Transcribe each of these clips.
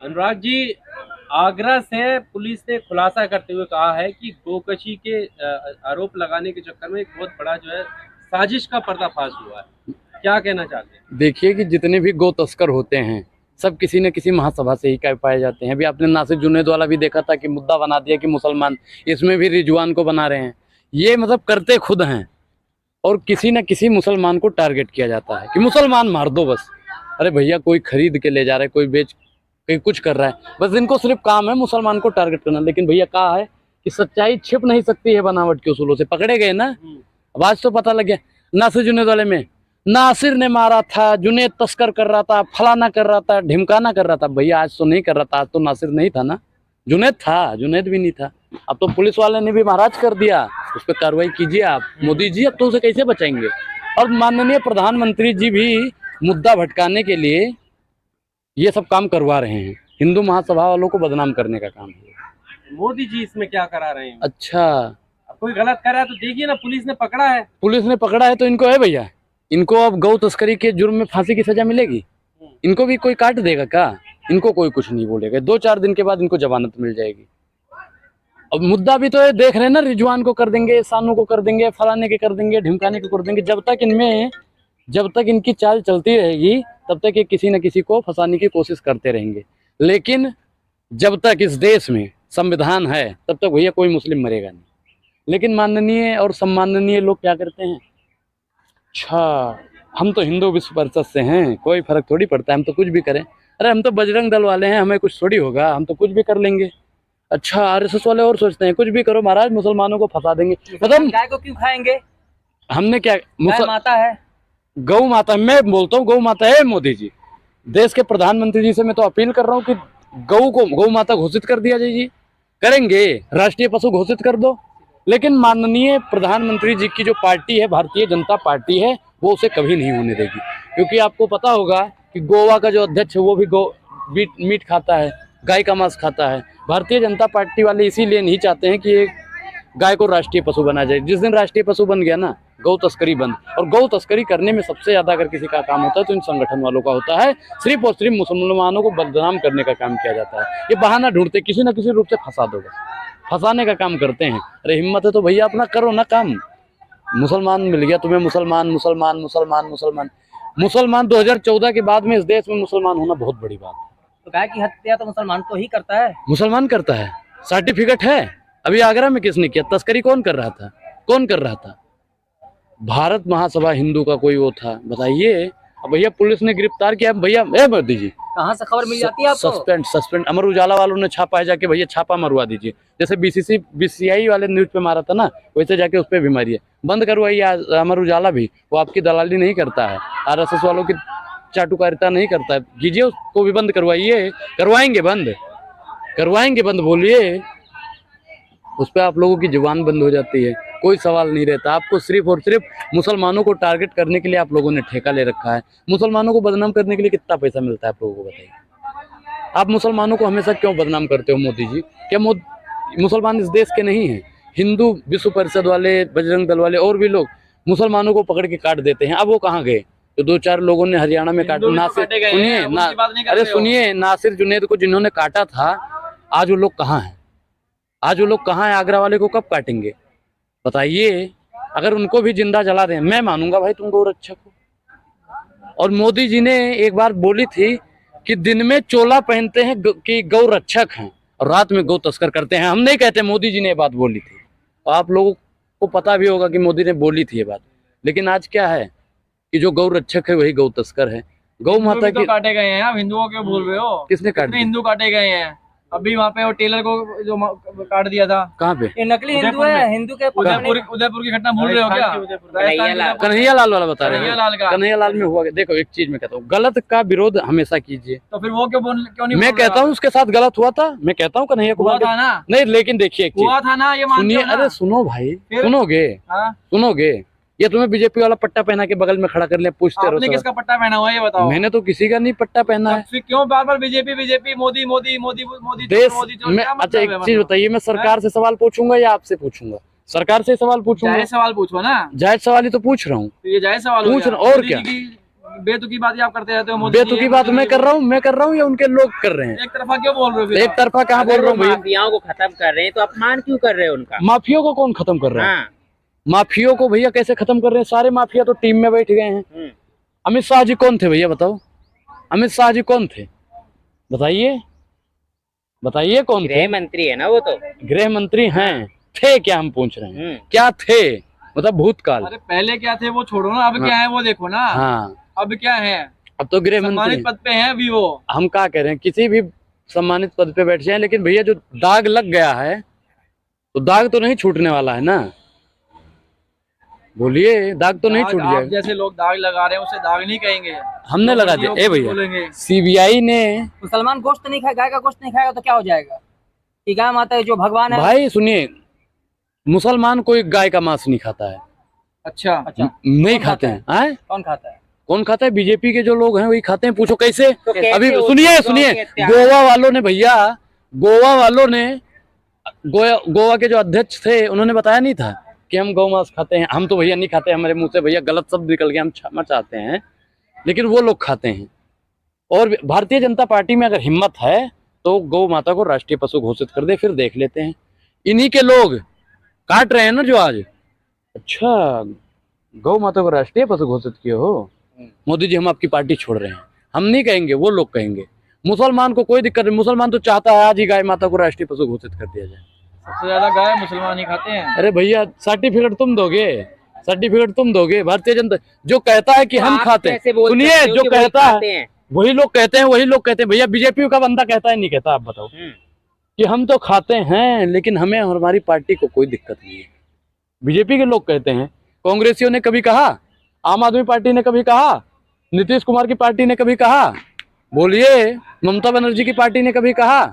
अनुराग जी, आगरा से पुलिस ने खुलासा करते हुए कहा है कि गोकशी के आरोप लगाने के चक्कर में एक बहुत बड़ा जो है साजिश का पर्दाफाश हुआ है। क्या कहना चाहते हैं? देखिए कि जितने भी गौ तस्कर होते हैं सब किसी न किसी महासभा से ही पाए जाते हैं। अभी आपने नासिर जुनैद वाला भी देखा था कि मुद्दा बना दिया कि मुसलमान, इसमें भी रिजवान को बना रहे हैं। ये मतलब करते खुद हैं और किसी न किसी मुसलमान को टारगेट किया जाता है कि मुसलमान मार दो बस। अरे भैया, कोई खरीद के ले जा रहा है, कोई बेच, कोई कुछ कर रहा है, बस इनको सिर्फ काम है मुसलमान को टारगेट करना। लेकिन भैया कहा है कि सच्चाई छिप नहीं सकती है बनावट के उसूलों से। पकड़े गए ना, अब आज तो पता लग गया। नासिर जुनैद वाले में नासिर ने मारा था, जुनैद तस्कर कर रहा था, फलाना कर रहा था, ढिमकाना कर रहा था। भैया आज तो नहीं कर रहा था, आज तो नासिर नहीं था ना, जुनैद था, जुनैद भी नहीं था। अब तो पुलिस वाले ने भी महाराज कर दिया, उस पर कार्रवाई कीजिए आप मोदी जी। अब तो उसे कैसे बचाएंगे? और माननीय प्रधानमंत्री जी भी मुद्दा भटकाने के लिए ये सब काम करवा रहे हैं। हिंदू महासभा वालों को बदनाम करने का काम है। मोदी जी इसमें क्या करा रहे हैं? अच्छा, अब कोई गलत कर रहा है तो देखिए ना, पुलिस ने पकड़ा है। पुलिस ने पकड़ा है तो इनको है भैया, इनको अब गौ तस्करी के जुर्म में फांसी की सजा मिलेगी। इनको भी कोई काट देगा क्या? इनको कोई कुछ नहीं बोलेगा। 2-4 दिन के बाद इनको जमानत मिल जाएगी। अब मुद्दा भी तो ये देख रहे हैं ना, रिजवान को कर देंगे, सानू को कर देंगे, फलाने के कर देंगे, ढिमकाने को कर देंगे। जब तक इनकी चाल चलती रहेगी तब तक ये किसी न किसी को फंसाने की कोशिश करते रहेंगे। लेकिन जब तक इस देश में संविधान है तब तक भैया कोई मुस्लिम मरेगा नहीं। लेकिन माननीय और सम्माननीय लोग क्या करते हैं, अच्छा हम तो हिंदू विश्व परिषद से हैं, कोई फर्क थोड़ी पड़ता है, हम तो कुछ भी करें। अरे हम तो बजरंग दल वाले हैं, हमें कुछ थोड़ी होगा, हम तो कुछ भी कर लेंगे। अच्छा, आरएसएस वाले और सोचते हैं कुछ भी करो महाराज, मुसलमानों को फंसा देंगे। मतलब गाय को क्यों खाएंगे? हमने क्या, गाय माता है, गौ माता, मैं बोलता हूँ गौ माता है। मोदी जी, देश के प्रधानमंत्री जी से मैं तो अपील कर रहा हूँ कि गौ को गौ माता घोषित कर दिया जाए जी। करेंगे, राष्ट्रीय पशु घोषित कर दो। लेकिन माननीय प्रधानमंत्री जी की जो पार्टी है, भारतीय जनता पार्टी है, वो उसे कभी नहीं होने देगी। क्योंकि आपको पता होगा कि गोवा का जो अध्यक्ष है वो भी मीट खाता है, गाय का मांस खाता है। भारतीय जनता पार्टी वाले इसीलिए नहीं चाहते हैं कि एक गाय को राष्ट्रीय पशु बना जाए। जिस दिन राष्ट्रीय पशु बन गया ना, गौ तस्करी बंद। और गौ तस्करी करने में सबसे ज्यादा अगर किसी का काम होता है तो इन संगठन वालों का होता है। सिर्फ और सिर्फ मुसलमानों को बदनाम करने का काम किया जाता है। ये बहाना ढूंढते, किसी न किसी रूप से फंसा दो, फंसाने का काम करते हैं। अरे हिम्मत है तो भैया अपना करो ना काम। मुसलमान मिल गया तुम्हें, मुसलमान मुसलमान मुसलमान मुसलमान मुसलमान 2014 के बाद में इस देश में मुसलमान होना बहुत बड़ी बात है। तो गाय की हत्या तो मुसलमान तो ही करता है। मुसलमान करता है, सर्टिफिकेट है। अभी आगरा में किसने किया? तस्करी कौन कर रहा था? कौन कर रहा था? भारत महासभा हिंदू का कोई वो था, बताइए। अब भैया पुलिस ने गिरफ्तार किया। भैया मोदी जी, कहाँ से खबर मिल जाती है आपको? सस्पेंड अमर उजाला वालों ने छापा है, जाके भैया छापा मरवा दीजिए। जैसे बीसीसीआई वाले न्यूज पे मारा था ना, वैसे जाके उस पर भी मारिए, बंद करवाइए। अमर उजाला भी, वो आपकी दलाली नहीं करता है, आरएसएस वालों की चाटुकारिता नहीं करता है। कीजिए, उसको भी बंद करवाइए। करवाएंगे बंद बोलिए, उस पर आप लोगों की जुबान बंद हो जाती है, कोई सवाल नहीं रहता। आपको सिर्फ और सिर्फ मुसलमानों को टारगेट करने के लिए आप लोगों ने ठेका ले रखा है। मुसलमानों को बदनाम करने के लिए कितना पैसा मिलता है आप लोगों को, बताइए। आप मुसलमानों को हमेशा क्यों बदनाम करते हो मोदी जी? क्या मुसलमान इस देश के नहीं हैं? हिंदू विश्व परिषद वाले, बजरंग दल वाले और भी लोग मुसलमानों को पकड़ के काट देते हैं। अब वो कहाँ गए? तो 2-4 लोगों ने हरियाणा में काटा। सुनिए, नासिर जुनैद को जिन्होंने काटा था, आज वो लोग कहाँ हैं? आगरा वाले को कब काटेंगे बताइए? अगर उनको भी जिंदा जला दें, मैं मानूंगा भाई तुम गौ रक्षक हो। और मोदी जी ने एक बार बोली थी कि दिन में चोला पहनते हैं कि गौ रक्षक हैं और रात में गौ तस्कर करते हैं। हम नहीं कहते, मोदी जी ने ये बात बोली थी। और आप लोगों को पता भी होगा कि मोदी ने बोली थी ये बात। लेकिन आज क्या है कि जो गौ रक्षक है वही गौ तस्कर है। गौ माता की काटे गए हैं। आप हिंदुओं क्यों बोल रहे हो? किसने काटे? हिंदू काटे गए हैं। अभी वहाँ पे वो टेलर को जो काट दिया था। कहाँ पे? ये नकली हिंदू है, हिंदू के उदयपुर की घटना भूल रहे हो क्या? कन्हैया लाल वाला बता रहे हैं। कन्हैया लाल में हुआ। देखो, एक चीज मैं कहता हूँ, गलत का विरोध हमेशा कीजिए। तो फिर वो क्यों नहीं? मैं कहता हूँ उसके साथ गलत हुआ था, मैं कहता हूँ कन्हैया हुआ था ना। नहीं, लेकिन देखिए हुआ था ना, ये सुनिए। अरे सुनो भाई, सुनोगे? ये तुम्हें बीजेपी वाला पट्टा पहना के बगल में खड़ा कर लिया, पूछते रहो। आपने किसका पट्टा पहना हुआ है ये बताओ? मैंने तो किसी का नहीं पट्टा पहना है। फिर क्यों बार बार बीजेपी मोदी मोदी मोदी मोदी देश मोदी? अच्छा, एक चीज बताइए, मैं सरकार से सवाल पूछूंगा या आपसे पूछूंगा? सरकार से सवाल पूछूंगा। जायज सवाल पूछो ना। जायज सवाल ही तो पूछ रहा हूँ। ये जायज सवाल पूछ रहा हूँ, और क्या? बेतुकी बात ही आप करते रहते हो। मोदी बेतुकी जी, बात मोदी मैं जी, कर रहा हूँ, मैं कर रहा हूँ या उनके लोग कर रहे हैं? एक तरफा क्यों बोल रहे हो फिर एक आप? तरफा कहाँ बोल रहा हूँ भैया? माफियाओं को खत्म कर रहे हैं तो अपमान क्यों कर रहे हैं उनका? माफियों को कौन खत्म कर रहा है? हाँ। माफियों को भैया कैसे खत्म कर रहे हैं? सारे माफिया तो टीम में बैठ गए हैं। अमित शाह जी कौन थे भैया बताओ? अमित शाह जी कौन थे बताइए, बताइए कौन थे? गृह मंत्री है ना वो तो। गृह मंत्री हैं, थे क्या हम पूछ रहे हैं? क्या थे मतलब भूतकाल? अरे पहले क्या थे वो छोड़ो ना, अब क्या है वो देखो ना। हाँ, अब क्या है? अब तो गृह मंत्री सम्मानित पद पे हैं अभी वो। हम क्या कह रहे हैं, किसी भी सम्मानित पद पे बैठ जाए, लेकिन भैया जो दाग लग गया है तो दाग तो नहीं छूटने वाला है ना। बोलिए, दाग तो नहीं छूट आप जाएगा। जैसे लोग दाग लगा रहे हैं उसे दाग नहीं कहेंगे, हमने लगा दिया। ए भैया, बोलेंगे। सीबीआई ने मुसलमान गोश्त नहीं खाए, गाय का गोश्त नहीं खाएगा तो क्या हो जाएगा? कि गाय माता है जो भगवान है। भाई सुनिए, मुसलमान कोई गाय का मांस नहीं खाता है। अच्छा नहीं खाते हैं। आए? कौन खाता है? कौन खाता है? बीजेपी के जो लोग हैं वही खाते हैं। पूछो कैसे? तो कैसे अभी हो सुनिए गाँव सुनिए, के अत्याचार? गोवा वालों ने भैया, गोवा वालों ने गोवा के जो अध्यक्ष थे उन्होंने बताया नहीं था कि हम गौ मांस खाते हैं? हम तो भैया नहीं खाते, हमारे मुंह से भैया गलत शब्द निकल गया, हम क्षमा चाहते हैं, लेकिन वो लोग खाते हैं। और भारतीय जनता पार्टी में अगर हिम्मत है तो गौ माता को राष्ट्रीय पशु घोषित कर दे, फिर देख लेते हैं। इन्हीं के लोग काट रहे हैं ना जो आज। अच्छा, गौ माता को राष्ट्रीय पशु घोषित किए हो मोदी जी, हम आपकी पार्टी छोड़ रहे हैं। हम नहीं कहेंगे, वो लोग कहेंगे। मुसलमान को कोई दिक्कत नहीं, मुसलमान तो चाहता है आज ही गाय माता को राष्ट्रीय पशु घोषित कर दिया जाए। सबसे ज्यादा गाय मुसलमान ही खाते हैं। अरे भैया, सर्टिफिकेट तुम दोगे, सर्टिफिकेट तुम दोगे। भारतीय जनता जो कहता है कि तो हम आप खाते हैं, कैसे बोल सुनिए, सकते हो जो कि वही कहता खाते है हैं? वही लोग कहते हैं, वही लोग कहते हैं। भैया बीजेपी का बंदा कहता है नहीं कहता? आप बताओ कि हम तो खाते हैं लेकिन हमें और हमारी पार्टी को कोई दिक्कत नहीं है। बीजेपी के लोग कहते हैं। कांग्रेसियों ने कभी कहा? आम आदमी पार्टी ने कभी कहा? नीतीश कुमार की पार्टी ने कभी कहा? बोलिए, ममता बनर्जी की पार्टी ने कभी कहा?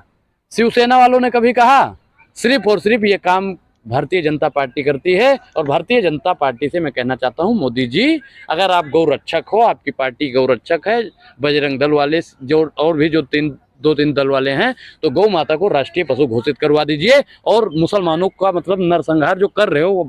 शिवसेना वालों ने कभी कहा? सिर्फ और सिर्फ ये काम भारतीय जनता पार्टी करती है। और भारतीय जनता पार्टी से मैं कहना चाहता हूं, मोदी जी, अगर आप गौ रक्षक हो, आपकी पार्टी गौ रक्षक है, बजरंग दल वाले जो और भी जो दो तीन दल वाले हैं, तो गौ माता को राष्ट्रीय पशु घोषित करवा दीजिए। और मुसलमानों का मतलब नरसंहार जो कर रहे हो वो